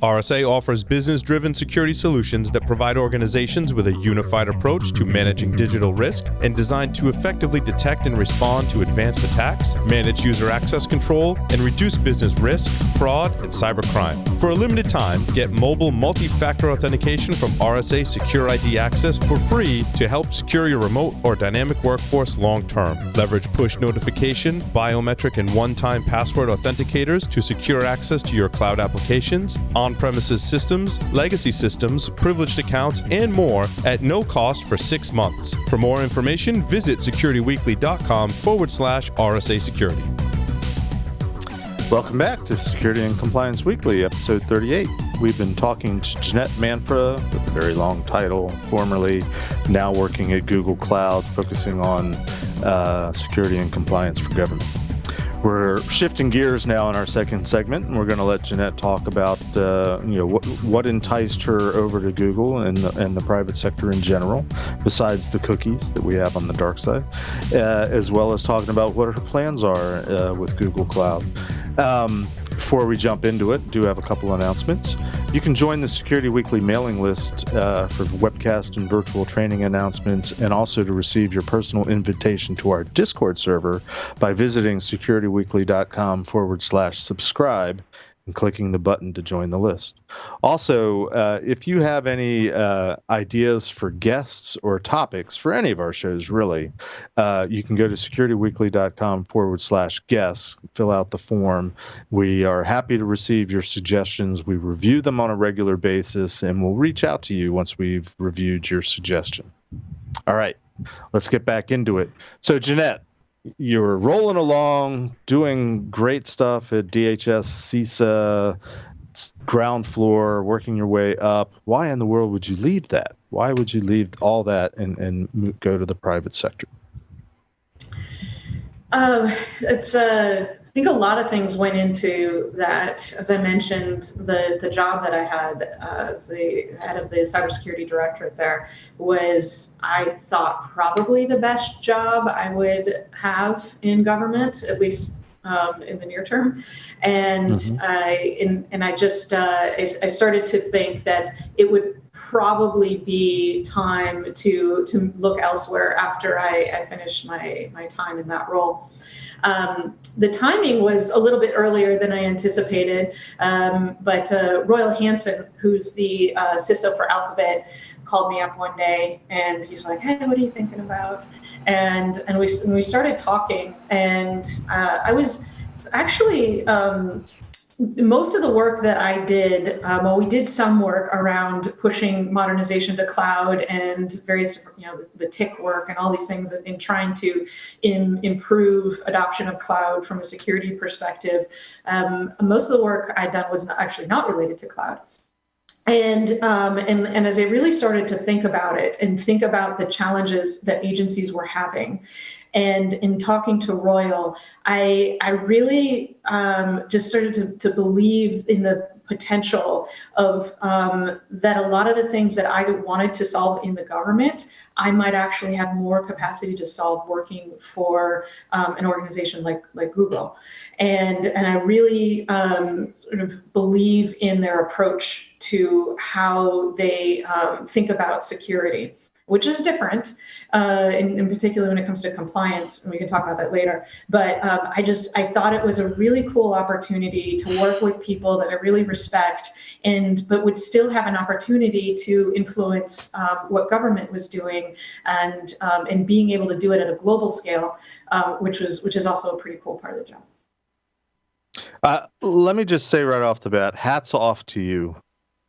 RSA offers business-driven security solutions that provide organizations with a unified approach to managing digital risk and designed to effectively detect and respond to advanced attacks, manage user access control, and reduce business risk, fraud, and cybercrime. For a limited time, get mobile multi-factor authentication from RSA Secure ID Access for free to help secure your remote or dynamic workforce long-term. Leverage push notification, biometric, and one-time password authenticators to secure access to your cloud applications, on-premises systems, legacy systems, privileged accounts, and more at no cost for 6 months. For more information, visit securityweekly.com/RSA Security. Welcome back to Security and Compliance Weekly, episode 38. We've been talking to Jeanette Manfra, with a very long title, formerly now working at Google Cloud, focusing on security and compliance for government. We're shifting gears now in our second segment, and we're going to let Jeanette talk about what enticed her over to Google and the private sector in general, besides the cookies that we have on the dark side, as well as talking about what her plans are with Google Cloud. Before we jump into it, do have a couple announcements. You can join the Security Weekly mailing list for webcast and virtual training announcements, and also to receive your personal invitation to our Discord server by visiting securityweekly.com/subscribe and clicking the button to join the list. Also, if you have any ideas for guests or topics for any of our shows, really, you can go to securityweekly.com/guests, fill out the form. We are happy to receive your suggestions. We review them on a regular basis, and we'll reach out to you once we've reviewed your suggestion. All right, let's get back into it. So, Jeanette, you're rolling along, doing great stuff at DHS, CISA, ground floor, working your way up. Why in the world would you leave that? Why would you leave all that and go to the private sector? I think a lot of things went into that. As I mentioned, the job that I had as the head of the cybersecurity directorate there was, I thought, probably the best job I would have in government, at least in the near term. And I started to think that it would probably be time to look elsewhere after I finished my time in that role. The timing was a little bit earlier than I anticipated, but Royal Hansen, who's the CISO for Alphabet, called me up one day and he's like, "Hey, what are you thinking about?" And we started talking, and I was actually most of the work that I did, we did some work around pushing modernization to cloud and various different, the TIC work and all these things in trying to improve adoption of cloud from a security perspective. Most of the work I'd done was actually not related to cloud. And as I really started to think about it and think about the challenges that agencies were having, and in talking to Royal, I really just started to believe in the potential of that a lot of the things that I wanted to solve in the government, I might actually have more capacity to solve working for an organization like Google. And I really sort of believe in their approach to how they think about security, which is different, in particular when it comes to compliance, and we can talk about that later. But I thought it was a really cool opportunity to work with people that I really respect, but would still have an opportunity to influence what government was doing, and being able to do it at a global scale, which is also a pretty cool part of the job. Let me just say right off the bat, hats off to you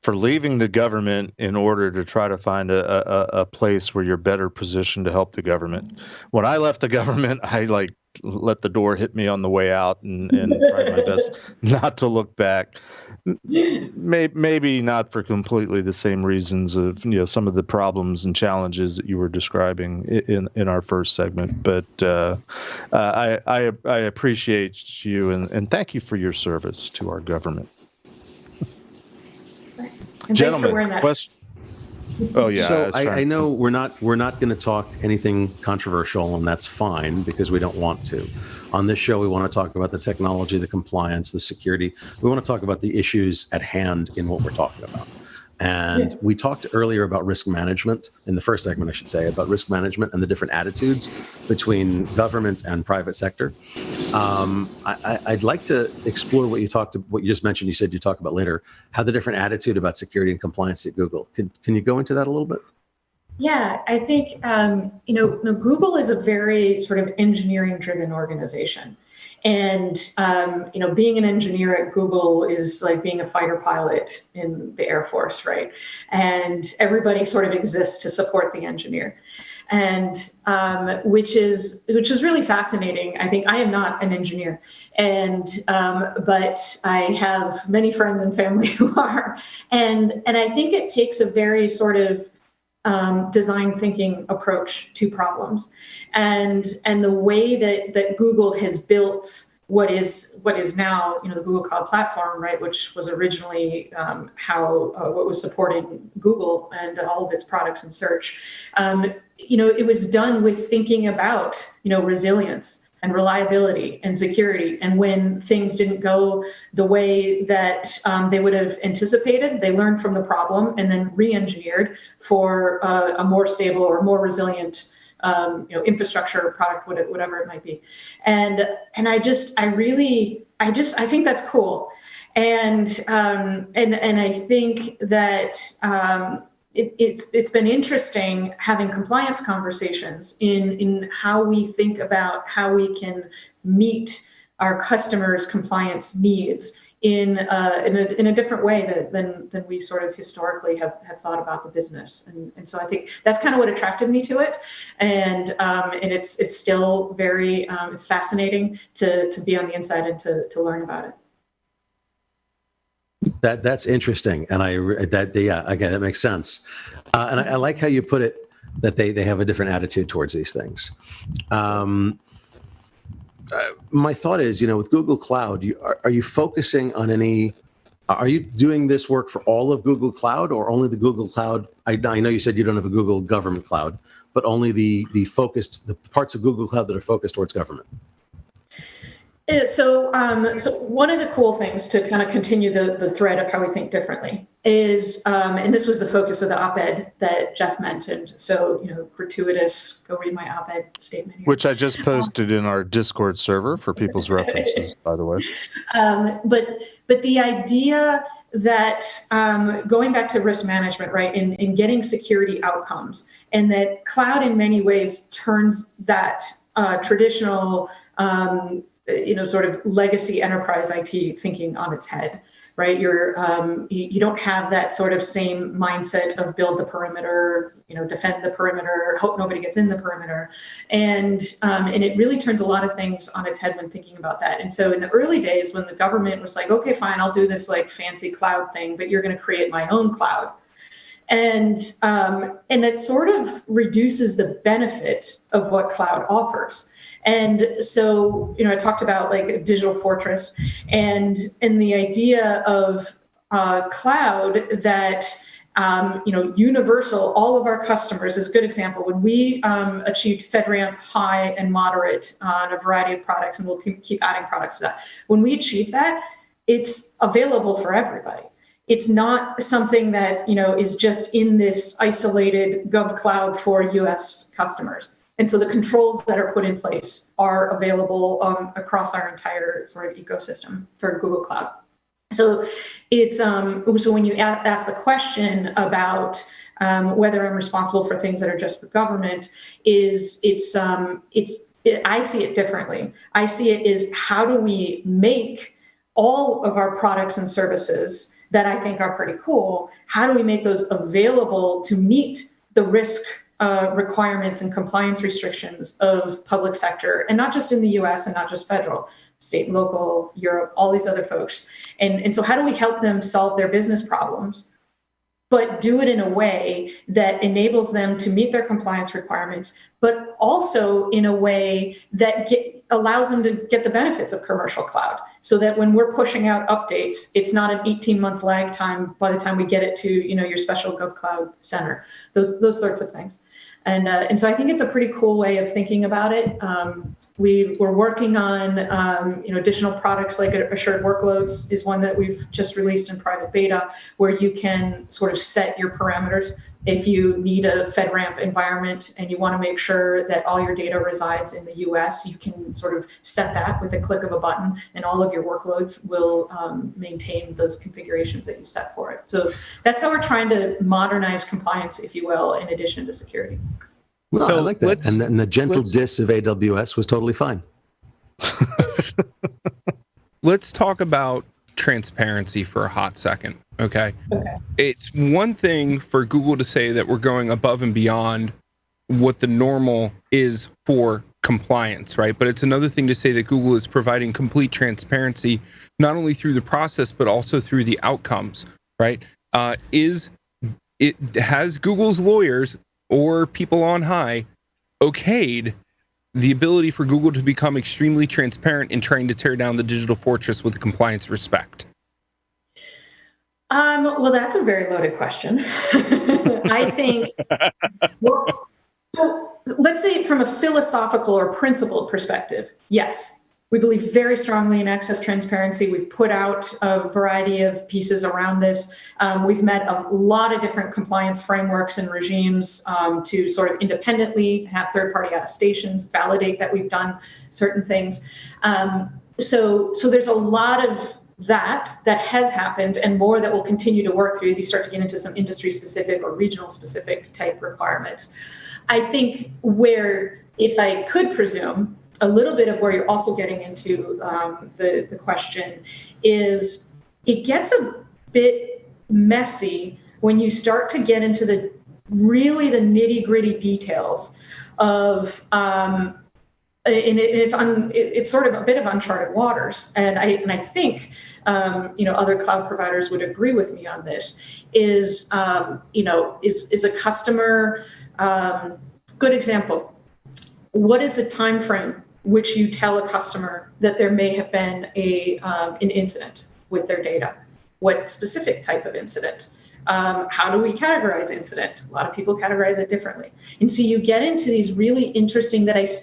for leaving the government in order to try to find a place where you're better positioned to help the government. When I left the government, I let the door hit me on the way out and tried my best not to look back. Maybe not for completely the same reasons of some of the problems and challenges that you were describing in our first segment, but I appreciate you and thank you for your service to our government. And Gentlemen, thanks for wearing that. Oh yeah. So I know we're not going to talk anything controversial, and that's fine because we don't want to. On this show, we want to talk about the technology, the compliance, the security. We want to talk about the issues at hand in what we're talking about. And we talked earlier about risk management in the first segment, I should say, about risk management and the different attitudes between government and private sector. I'd like to explore what you just mentioned. You said you talk about later, how the different attitude about security and compliance at Google. Can you go into that a little bit? Yeah, I think Google is a very sort of engineering-driven organization, and being an engineer at Google is like being a fighter pilot in the Air Force, right? And everybody sort of exists to support the engineer, and which is really fascinating. I think I am not an engineer, but I have many friends and family who are, and I think it takes a very sort of design thinking approach to problems, and the way that Google has built what is now the Google Cloud Platform, right, which was originally what was supporting Google and all of its products and search. It was done with thinking about resilience and reliability and security. And when things didn't go the way that they would have anticipated, they learned from the problem and then re-engineered for a more stable or more resilient infrastructure or product, whatever it might be. And I think that's cool. And I think that it's been interesting having compliance conversations in how we think about how we can meet our customers' compliance needs in a different way than we sort of historically have thought about the business. And so I think that's kind of what attracted me to it. And it's still very it's fascinating to be on the inside and to learn about it. That's interesting, and that makes sense. And I like how you put it, that they have a different attitude towards these things. My thought is, with Google Cloud, are you focusing on any? Are you doing this work for all of Google Cloud, or only the Google Cloud? I know you said you don't have a Google Government Cloud, but only the parts of Google Cloud that are focused towards government. So one of the cool things to kind of continue the thread of how we think differently is, and this was the focus of the op-ed that Jeff mentioned. So, gratuitous, go read my op-ed statement here. Which I just posted in our Discord server for people's references, by the way. But the idea that going back to risk management, right, in getting security outcomes, and that cloud in many ways turns that traditional sort of legacy enterprise IT thinking on its head, right? You don't have that sort of same mindset of build the perimeter, defend the perimeter, hope nobody gets in the perimeter, and it really turns a lot of things on its head when thinking about that. And so in the early days, when the government was like, okay, fine, I'll do this like fancy cloud thing, but you're going to create my own cloud. And that sort of reduces the benefit of what cloud offers. And so, I talked about like a digital fortress and the idea of cloud that, universal, all of our customers is a good example. When we achieved FedRAMP high and moderate on a variety of products, and we'll keep adding products to that. When we achieve that, it's available for everybody. It's not something that, is just in this isolated GovCloud for US customers. And so the controls that are put in place are available across our entire sort of ecosystem for Google Cloud. So it's so when you ask the question about whether I'm responsible for things that are just for government, I see it differently. I see it as how do we make all of our products and services that I think are pretty cool, how do we make those available to meet the risk requirements and compliance restrictions of public sector, and not just in the US and not just federal, state, local, Europe, all these other folks. And so how do we help them solve their business problems but do it in a way that enables them to meet their compliance requirements, but also in a way that allows them to get the benefits of commercial cloud, so that when we're pushing out updates, it's not an 18-month lag time by the time we get it to your special GovCloud center, those sorts of things. And so I think it's a pretty cool way of thinking about it. We're working on additional products like Assured Workloads is one that we've just released in private beta, where you can sort of set your parameters. If you need a FedRAMP environment and you want to make sure that all your data resides in the US, you can sort of set that with a click of a button, and all of your workloads will maintain those configurations that you set for it. So that's how we're trying to modernize compliance, if you will, in addition to security. Well, So I like that. And the gentle diss of AWS was totally fine. Let's talk about transparency for a hot second, okay? It's one thing for Google to say that we're going above and beyond what the normal is for compliance, right? But it's another thing to say that Google is providing complete transparency, not only through the process, but also through the outcomes, right? Has Google's lawyers or people on high okayed the ability for Google to become extremely transparent in trying to tear down the digital fortress with compliance respect? Well, that's a very loaded question. I think, so let's say from a philosophical or principled perspective, yes, we believe very strongly in access transparency. We've put out a variety of pieces around this. We've met a lot of different compliance frameworks and regimes to sort of independently have third-party attestations, validate that we've done certain things. So there's a lot of that has happened, and more that will continue to work through as you start to get into some industry-specific or regional-specific type requirements. I think where, if I could presume, a little bit of where you're also getting into the question is, it gets a bit messy when you start to get into the nitty-gritty details of it's sort of a bit of uncharted waters, and I think other cloud providers would agree with me on this. Is a customer good example? What is the time frame which you tell a customer that there may have been an incident with their data? What specific type of incident? How do we categorize incident? A lot of people categorize it differently. And so you get into these really interesting there's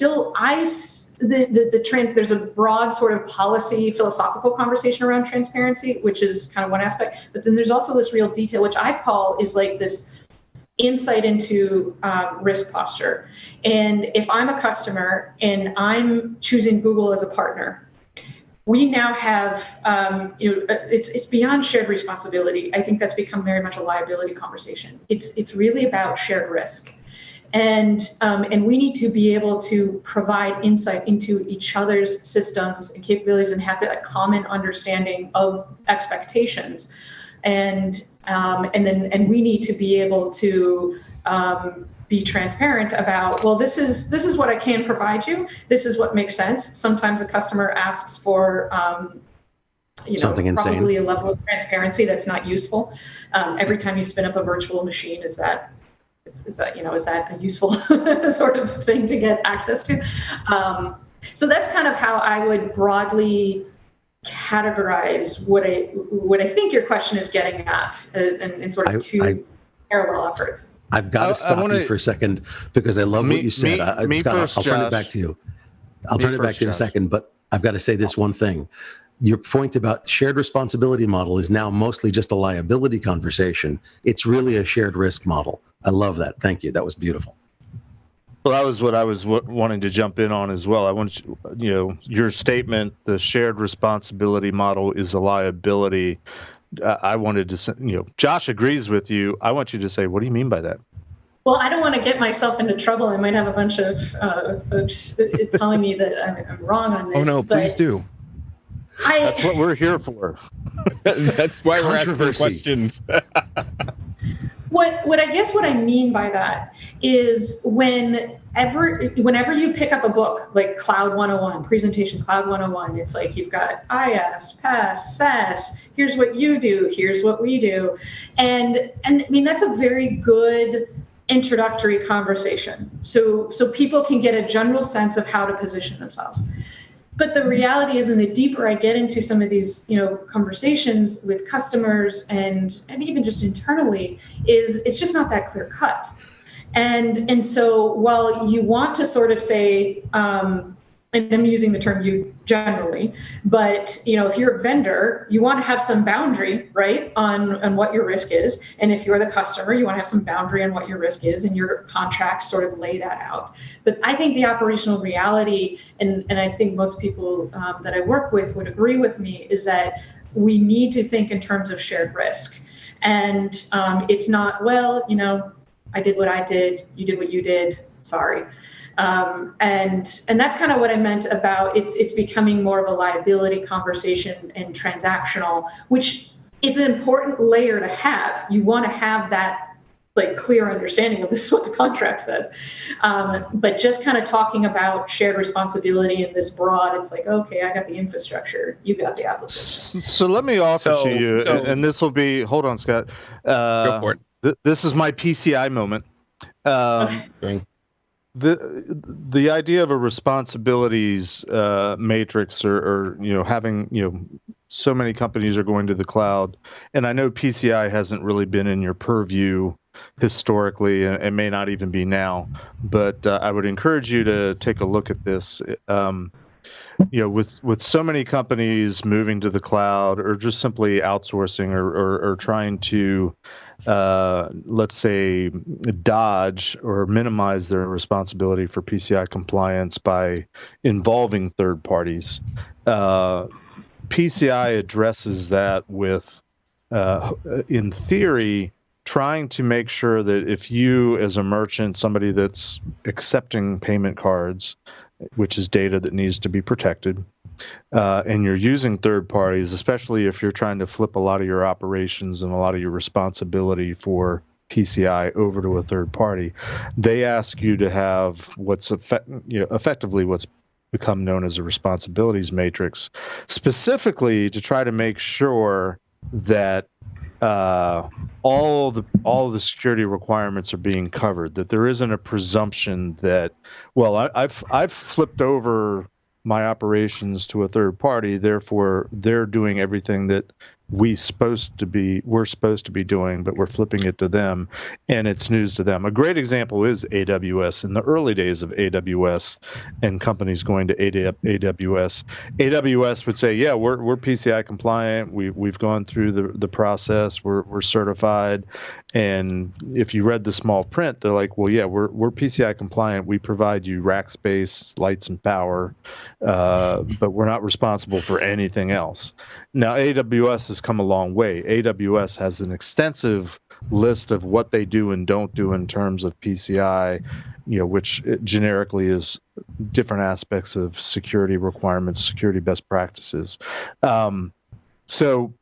a broad sort of policy philosophical conversation around transparency, which is kind of one aspect, but then there's also this real detail, which I call is like this insight into risk posture. And if I'm a customer and I'm choosing Google as a partner, we now have, it's beyond shared responsibility. I think that's become very much a liability conversation. It's really about shared risk. And we need to be able to provide insight into each other's systems and capabilities and have that common understanding of expectations. And we need to be able to be transparent about, well, this is what I can provide you. This is what makes sense. Sometimes a customer asks for something insane, probably a level of transparency that's not useful. Every time you spin up a virtual machine, is that a useful sort of thing to get access to? So that's kind of how I would broadly categorize what I think your question is getting at, in sort of two parallel efforts. I've got to stop you for a second because I love what you said. Scott, I'll turn it back to you. I'll turn it back to you in a second, but I've got to say this one thing. Your point about shared responsibility model is now mostly just a liability conversation. It's really a shared risk model. I love that. Thank you. That was beautiful. Well, that was what I was wanting to jump in on as well. I want your statement, the shared responsibility model is a liability. I wanted to say, Josh agrees with you. I want you to say, what do you mean by that? Well, I don't want to get myself into trouble. I might have a bunch of folks telling me that I'm wrong on this. Oh, no, please do. That's what we're here for. That's why we're asking questions. What I guess what I mean by that is whenever you pick up a book like Cloud 101, Presentation Cloud 101, it's like you've got IaaS, PaaS, SaaS, here's what you do, here's what we do. And I mean, that's a very good introductory conversation. So people can get a general sense of how to position themselves. But the reality is, and the deeper I get into some of these, conversations with customers and even just internally, is it's just not that clear cut. And so while you want to sort of say, and I'm using the term you generally, but if you're a vendor, you want to have some boundary, right, on what your risk is. And if you're the customer, you want to have some boundary on what your risk is, and your contracts sort of lay that out. But I think the operational reality, and I think most people that I work with would agree with me, is that we need to think in terms of shared risk. And it's not, I did what I did, you did what you did, sorry. And that's kind of what I meant about it's becoming more of a liability conversation and transactional, which it's an important layer to have. You want to have that clear understanding of this is what the contract says. But just kind of talking about shared responsibility in this broad, it's like, okay, I got the infrastructure, you got the application. So let me offer to you, and this will be, hold on, Scott. Go for it. This is my PCI moment. The idea of a responsibilities matrix, or having so many companies are going to the cloud, and I know PCI hasn't really been in your purview historically, and may not even be now, but I would encourage you to take a look at this. With so many companies moving to the cloud, or just simply outsourcing, or trying to, let's say, dodge or minimize their responsibility for PCI compliance by involving third parties. PCI addresses that with, in theory, trying to make sure that if you, as a merchant, somebody that's accepting payment cards, which is data that needs to be protected, and you're using third parties, especially if you're trying to flip a lot of your operations and a lot of your responsibility for PCI over to a third party, they ask you to have what's effectively what's become known as a responsibilities matrix, specifically to try to make sure that all the security requirements are being covered, that there isn't a presumption that, I've flipped over my operations to a third party, therefore they're doing everything that we're supposed to be doing, but we're flipping it to them, and it's news to them. A great example is AWS. In the early days of AWS and companies going to AWS, AWS would say, yeah, we're PCI compliant. We've gone through the process. We're certified. And if you read the small print, they're like, well, yeah, we're PCI compliant. We provide you rack space, lights, and power, but we're not responsible for anything else. Now, AWS has come a long way. AWS has an extensive list of what they do and don't do in terms of PCI, which generically is different aspects of security requirements, security best practices. So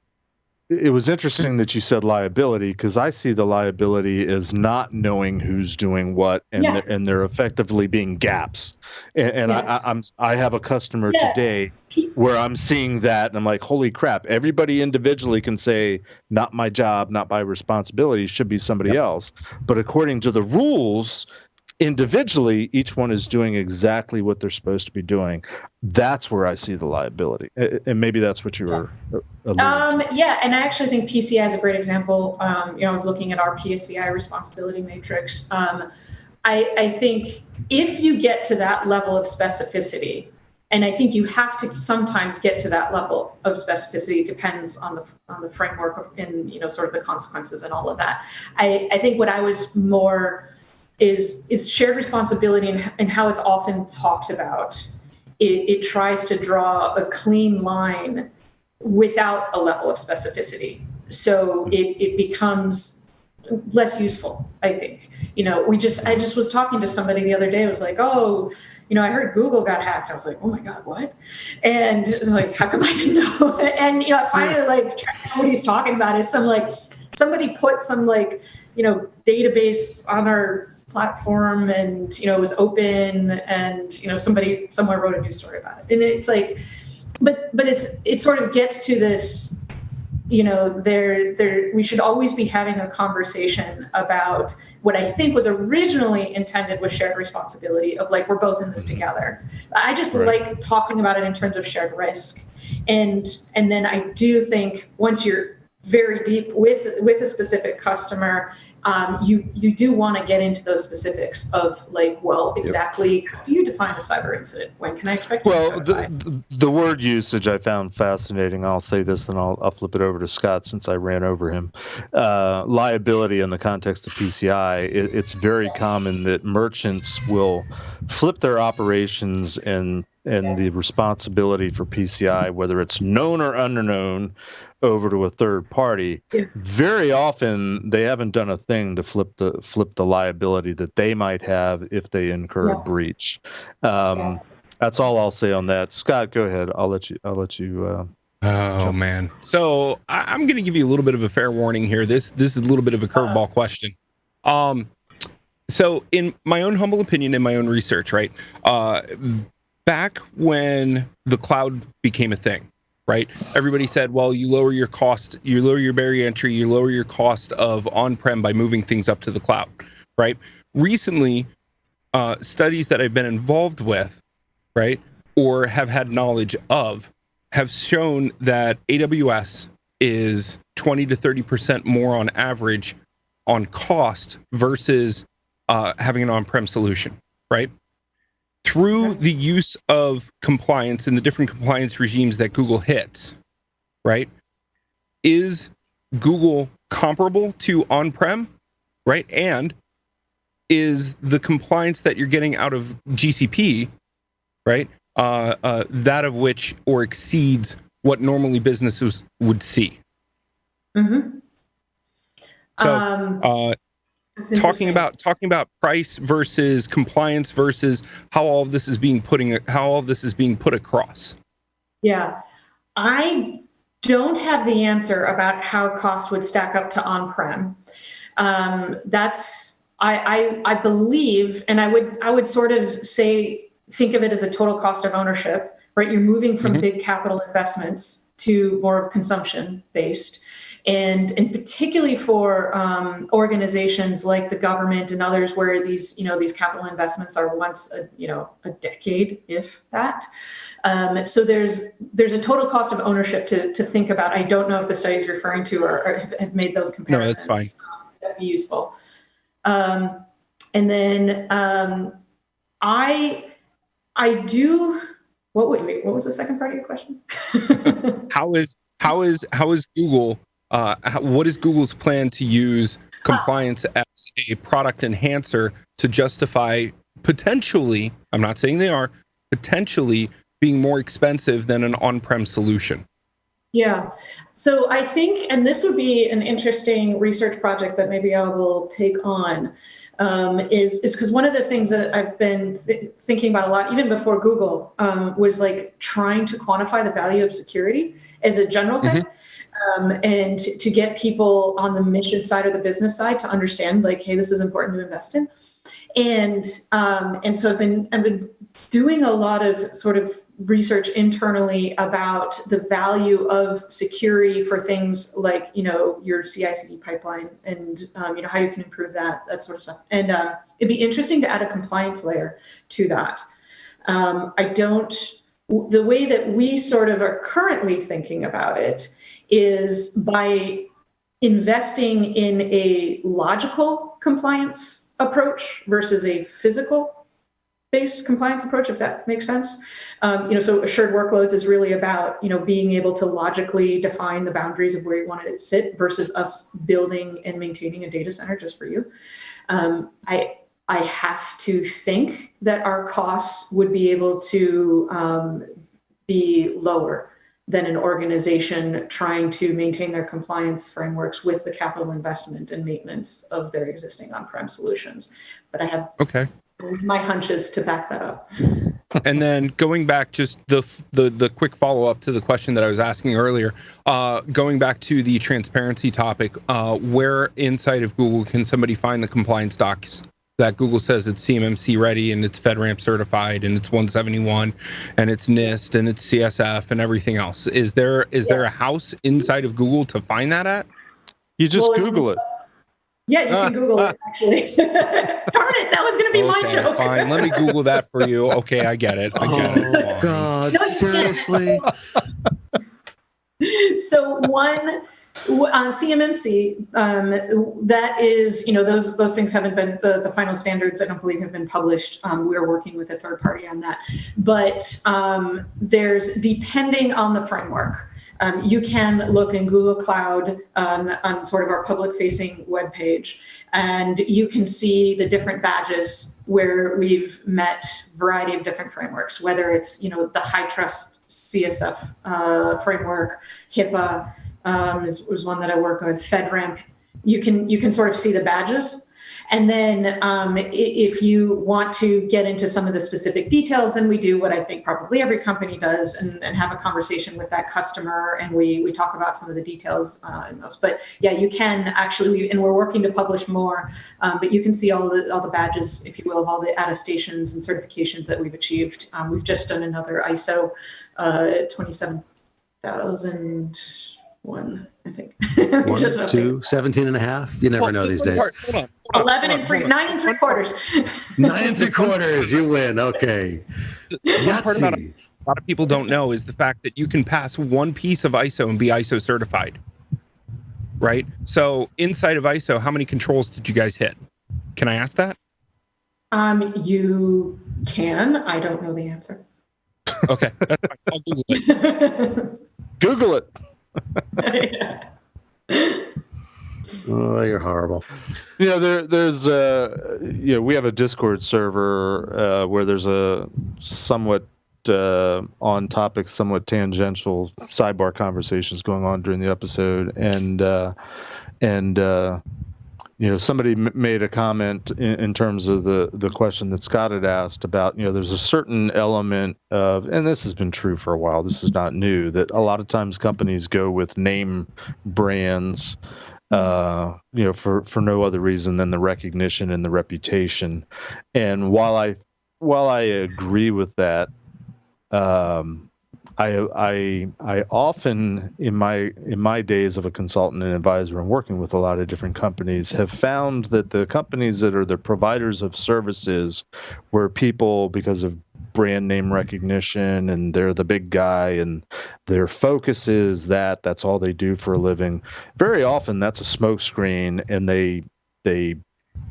it was interesting that you said liability, because I see the liability as not knowing who's doing what, and and they're effectively being gaps. And I have a customer today where I'm seeing that, and I'm like, holy crap! Everybody individually can say, not my job, not my responsibility, should be somebody else. But according to the rules, individually, each one is doing exactly what they're supposed to be doing. That's where I see the liability, and maybe that's what you were alluding to. Yeah, and I actually think PCI is a great example. I was looking at our PCI responsibility matrix. I think if you get to that level of specificity, and I think you have to sometimes get to that level of specificity, it depends on the framework and sort of the consequences and all of that. I think what I was more is shared responsibility, and how it's often talked about. It tries to draw a clean line without a level of specificity. So it becomes less useful, I think. I just was talking to somebody the other day. I was like, I heard Google got hacked. I was like, oh my God, what? And like, how come I didn't know? And I finally tracked down what he's talking about is somebody put some database on our platform, and it was open, and somebody somewhere wrote a news story about it, and it's like, but it sort of gets to this, we should always be having a conversation about what I think was originally intended with shared responsibility of like, we're both in this together. I just like talking about it in terms of shared risk. And then I do think once you're very deep with a specific customer, you do want to get into those specifics of like, well, exactly how do you define a cyber incident? When can I expect to be notified? The word usage I found fascinating. I'll say this, and I'll flip it over to Scott since I ran over him. Liability in the context of PCI, it's very common that merchants will flip their operations and the responsibility for PCI, whether it's known or unknown, over to a third party. Very often they haven't done a thing to flip the liability that they might have if they incur a breach. That's all I'll say on that. Scott, go ahead. I'll let you jump. Man. So I'm going to give you a little bit of a fair warning here. This is a little bit of a curveball question. So in my own humble opinion, in my own research, right? Back when the cloud became a thing, right? Everybody said, well, you lower your cost, you lower your barrier entry, you lower your cost of on-prem by moving things up to the cloud, right? Recently, studies that I've been involved with, right, or have had knowledge of, have shown that AWS is 20 to 30% more on average on cost versus having an on-prem solution, right? Through the use of compliance and the different compliance regimes that Google hits, right? Is Google comparable to on-prem, right? And is the compliance that you're getting out of GCP, right? That of which or exceeds what normally businesses would see. Mm-hmm. So, talking about price versus compliance versus how all of this is being put across. Yeah, I don't have the answer about how cost would stack up to on-prem. I believe, and I would sort of say, think of it as a total cost of ownership, right? You're moving from big capital investments to more of consumption based. And particularly for organizations like the government and others, where these capital investments are once a decade, if that. So there's a total cost of ownership to think about. I don't know if the study is referring to or have made those comparisons. No, that's fine. That'd be useful. And then I do. What was the second part of your question? How is Google? What is Google's plan to use compliance as a product enhancer to justify potentially, I'm not saying they are, potentially being more expensive than an on-prem solution? Yeah. So I think, and this would be an interesting research project that maybe I will take on, is because one of the things that I've been thinking about a lot, even before Google, was like trying to quantify the value of security as a general thing. And to get people on the mission side or the business side to understand, like, hey, this is important to invest in. And so I've been doing a lot of sort of research internally about the value of security for things like, your CI/CD pipeline and, how you can improve that sort of stuff. And it'd be interesting to add a compliance layer to that. The way that we sort of are currently thinking about it is by investing in a logical compliance approach versus a physical-based compliance approach, if that makes sense. So assured workloads is really about, being able to logically define the boundaries of where you want it to sit versus us building and maintaining a data center just for you. I have to think that our costs would be able to be lower than an organization trying to maintain their compliance frameworks with the capital investment and maintenance of their existing on-prem solutions. But I have my hunches to back that up. And then going back, just the quick follow up to the question that I was asking earlier, going back to the transparency topic, where inside of Google can somebody find the compliance docs that Google says it's CMMC ready and it's FedRAMP certified and it's 171 and it's NIST and it's CSF and everything else? Is there a house inside of Google to find that at? You just Google it. Yeah, you can Google it, actually. Darn it, that was going to be my joke. Fine, let me Google that for you. Okay, I get it. Oh, God, seriously? So one, on CMMC, that is, those things haven't been, the final standards, I don't believe, have been published. We're working with a third party on that. But there's, depending on the framework, you can look in Google Cloud on sort of our public-facing webpage, and you can see the different badges where we've met a variety of different frameworks, whether it's, the high trust CSF framework, HIPAA is one that I work with, FedRAMP. You can sort of see the badges. And then if you want to get into some of the specific details, then we do what I think probably every company does and have a conversation with that customer. And we talk about some of the details in those. But yeah, you can actually, and we're working to publish more, but you can see all the badges, if you will, of all the attestations and certifications that we've achieved. We've just done another ISO 27001, I think. 1, 2, 17 and a half. You never know these days. Hold on. 11 and 3, 9 and 3/4. 9 and 3/4. You win. Okay. One part about a lot of people don't know is the fact that you can pass one piece of ISO and be ISO certified, right? So inside of ISO, how many controls did you guys hit? Can I ask that? You can. I don't know the answer. Okay, that's fine. I'll Google it. Google it. Yeah. Oh, you're horrible. There's we have a Discord server where there's a somewhat on topic, somewhat tangential sidebar conversations going on during the episode, and somebody made a comment in terms of the question that Scott had asked about, there's a certain element of, and this has been true for a while, this is not new, that a lot of times companies go with name brands, for no other reason than the recognition and the reputation. And while I agree with that, I often in my days of a consultant and advisor and working with a lot of different companies have found that the companies that are the providers of services where people, because of brand name recognition and they're the big guy and their focus is that's all they do for a living, very often that's a smokescreen, and they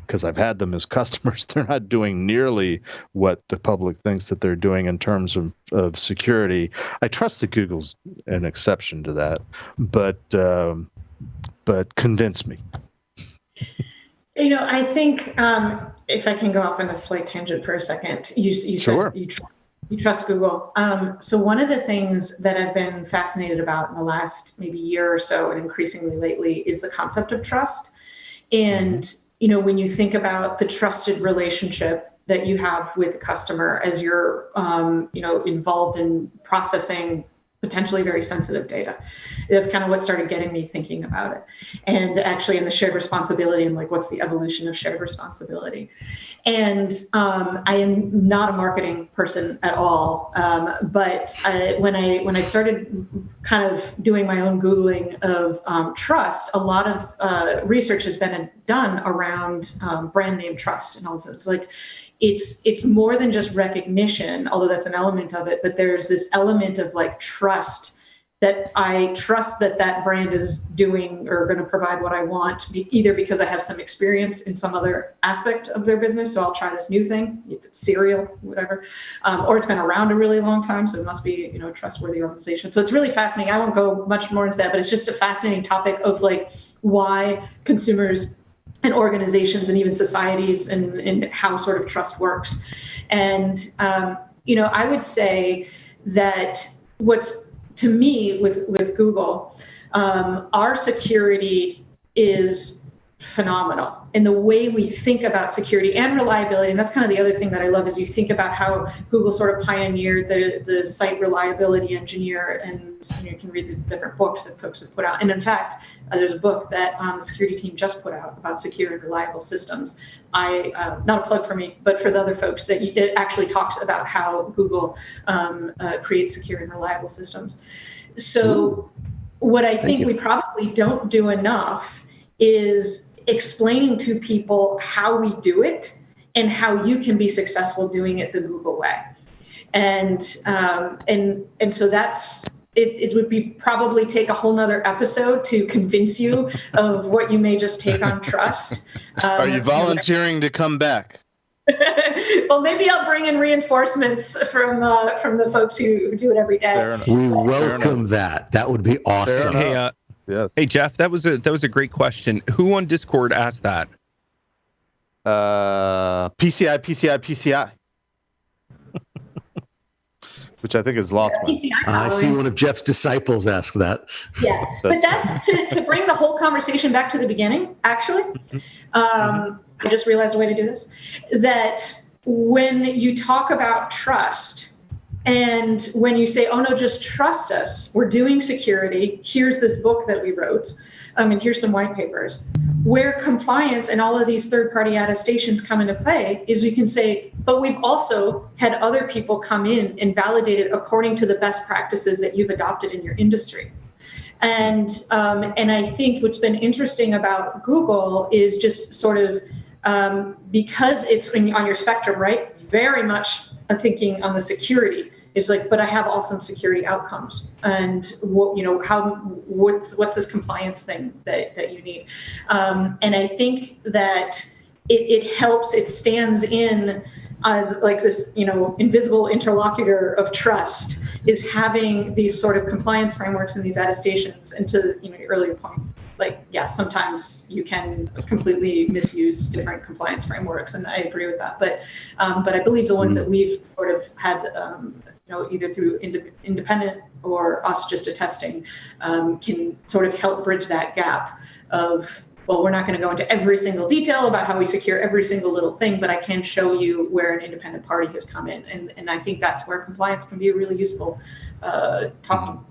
because I've had them as customers, they're not doing nearly what the public thinks that they're doing in terms of security. I trust that Google's an exception to that, but convince me. I think if I can go off on a slight tangent for a second, you Sure. said you trust Google. So one of the things that I've been fascinated about in the last maybe year or so, and increasingly lately, is the concept of trust. And when you think about the trusted relationship that you have with a customer as you're, involved in processing potentially very sensitive data, that's kind of what started getting me thinking about it. And actually in the shared responsibility and what's the evolution of shared responsibility. And I am not a marketing person at all. But when I started kind of doing my own Googling of trust, a lot of research has been done around brand name trust and all this. It's more than just recognition, although that's an element of it, but there's this element of trust, that I trust that brand is doing or going to provide what I want, either because I have some experience in some other aspect of their business, so I'll try this new thing, if it's cereal, whatever, or it's been around a really long time, so it must be a trustworthy organization. So it's really fascinating. I won't go much more into that, but it's just a fascinating topic of why consumers and organizations and even societies and how sort of trust works. And, I would say that what's, to me, with Google, our security is phenomenal in the way we think about security and reliability. And that's kind of the other thing that I love is you think about how Google sort of pioneered the site reliability engineer, and you can read the different books that folks have put out. And in fact, there's a book that the security team just put out about secure and reliable systems. Not a plug for me, but for the other folks, that it actually talks about how Google creates secure and reliable systems. So what I think we probably don't do enough is explaining to people how we do it and how you can be successful doing it the Google way. And so that's it would be probably take a whole nother episode to convince you of what you may just take on trust. Are you volunteering to come back? Well, maybe I'll bring in reinforcements from the folks who do it every day. We welcome that. That would be awesome. Hey, yes. Hey, Jeff, that was a great question. Who on Discord asked that? PCI. Which I think is Lothman. I see one of Jeff's disciples ask that. Yeah, but that's to bring the whole conversation back to the beginning, actually. I just realized a way to do this. That when you talk about trust, and when you say, oh no, just trust us, we're doing security, here's this book that we wrote, and here's some white papers, where compliance and all of these third-party attestations come into play is we can say, but we've also had other people come in and validate it according to the best practices that you've adopted in your industry. And I think what's been interesting about Google is just sort of, because it's on your spectrum, right? Very much thinking on the security. It's like, but I have awesome security outcomes, and what's this compliance thing that you need? And I think that it helps. It stands in as like this, invisible interlocutor of trust, is having these sort of compliance frameworks and these attestations. And to your earlier point, sometimes you can completely misuse different compliance frameworks, and I agree with that. But I believe the ones that we've sort of had, either through independent or us just attesting, can sort of help bridge that gap of, well, we're not going to go into every single detail about how we secure every single little thing, but I can show you where an independent party has come in. And I think that's where compliance can be a really useful talking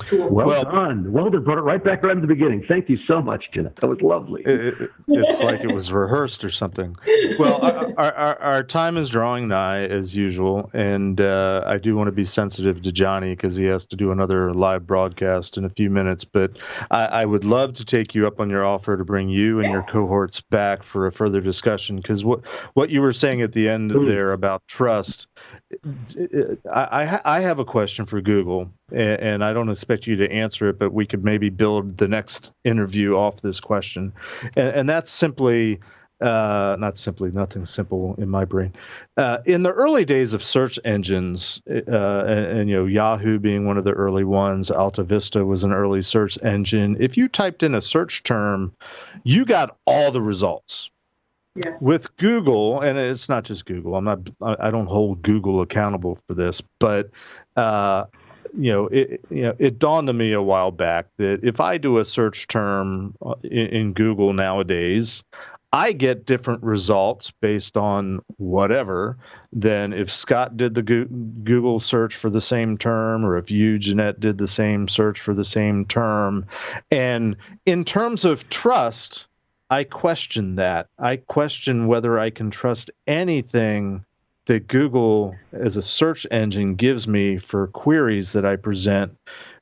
tool. Well done. Well done. Brought it right back around to the beginning. Thank you so much, Jeanette. That was lovely. It's like it was rehearsed or something. Well, our time is drawing nigh as usual, and I do want to be sensitive to Johnny because he has to do another live broadcast in a few minutes. But I would love to take you up on your offer to bring you and your cohorts back for a further discussion, because what you were saying at the end there about trust, I have a question for Google. And I don't expect you to answer it, but we could maybe build the next interview off this question. And that's simply, nothing simple in my brain. In the early days of search engines, and Yahoo being one of the early ones, Alta Vista was an early search engine. If you typed in a search term, you got all the results. Yeah. With Google, and it's not just Google, I don't hold Google accountable for this, but it dawned on me a while back that if I do a search term in Google nowadays, I get different results based on whatever than if Scott did the Google search for the same term, or if you, Jeanette, did the same search for the same term. And in terms of trust, I question that. I question whether I can trust anything that Google as a search engine gives me for queries that I present,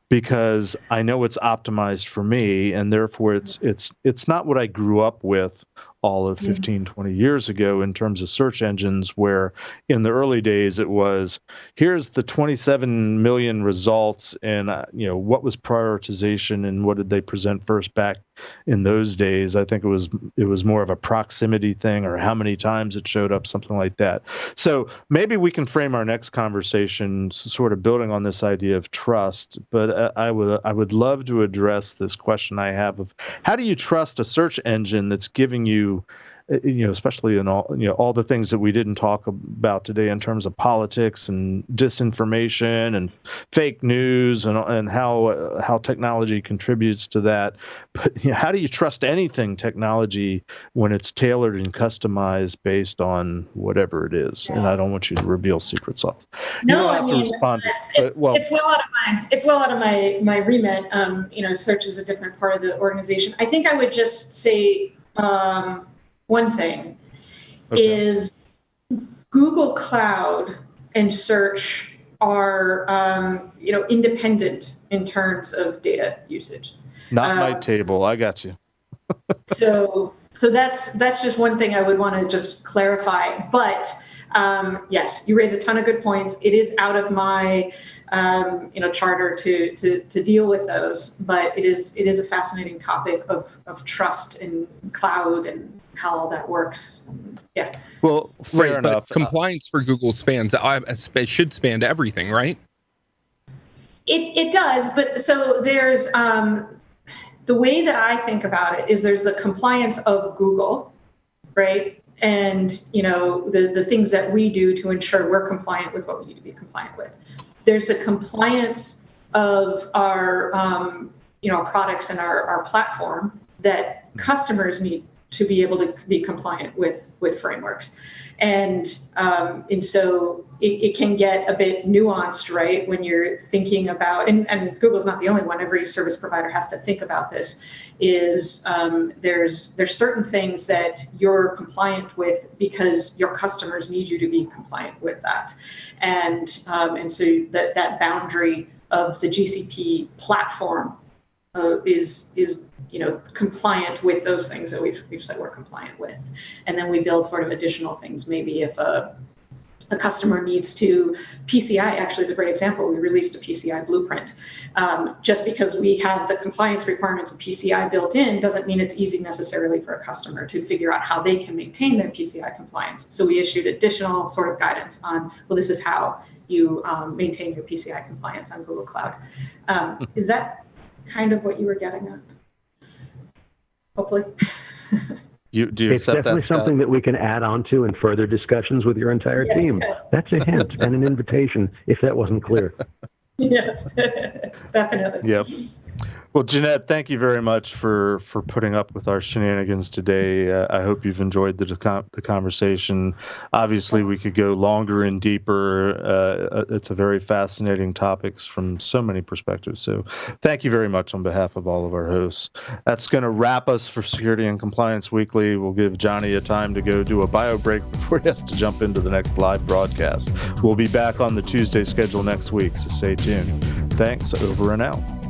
because I know it's optimized for me, and therefore it's not what I grew up with all of 15, 20 years ago in terms of search engines, where in the early days it was, here's the 27 million results, and what was prioritization and what did they present first back in those days. I think it was more of a proximity thing, or how many times it showed up, something like that. So maybe we can frame our next conversation sort of building on this idea of trust, but I would love to address this question I have of, how do you trust a search engine that's giving you especially in all the things that we didn't talk about today in terms of politics and disinformation and fake news and how technology contributes to that. But how do you trust anything technology when it's tailored and customized based on whatever it is? And I don't want you to reveal secret sauce. No, you don't have to respond. It's well out of my remit. Search is a different part of the organization. I think I would just say one thing is Google Cloud and search are independent in terms of data usage. Not my table. I got you. So that's just one thing I would want to just clarify. But yes, you raise a ton of good points. It is out of my charter to deal with those, but it is a fascinating topic of trust in cloud and how all that works. Yeah. Well, fair enough. But compliance for Google should span everything, right? It does, but so there's the way that I think about it is there's the compliance of Google, right? And the things that we do to ensure we're compliant with what we need to be compliant with. There's a compliance of our products and our platform that customers need to be able to be compliant with frameworks. And so it can get a bit nuanced, right? When you're thinking about, and Google's not the only one, every service provider has to think about this, is there's certain things that you're compliant with because your customers need you to be compliant with that. And so that boundary of the GCP platform is compliant with those things that we've said we're compliant with. And then we build sort of additional things. Maybe if a customer needs to, PCI actually is a great example. We released a PCI Blueprint. Just because we have the compliance requirements of PCI built in doesn't mean it's easy necessarily for a customer to figure out how they can maintain their PCI compliance. So we issued additional sort of guidance on, well, this is how you maintain your PCI compliance on Google Cloud. Is that kind of what you were getting at? Hopefully. Do you it's accept definitely that, Scott? something that we can add on to in further discussions with your entire team. That's a hint and an invitation, if that wasn't clear. Yes, definitely. Yep. Well, Jeanette, thank you very much for putting up with our shenanigans today. I hope you've enjoyed the conversation. Obviously, we could go longer and deeper. It's a very fascinating topics from so many perspectives. So thank you very much on behalf of all of our hosts. That's going to wrap us for Security and Compliance Weekly. We'll give Johnny a time to go do a bio break before he has to jump into the next live broadcast. We'll be back on the Tuesday schedule next week, so stay tuned. Thanks. Over and out.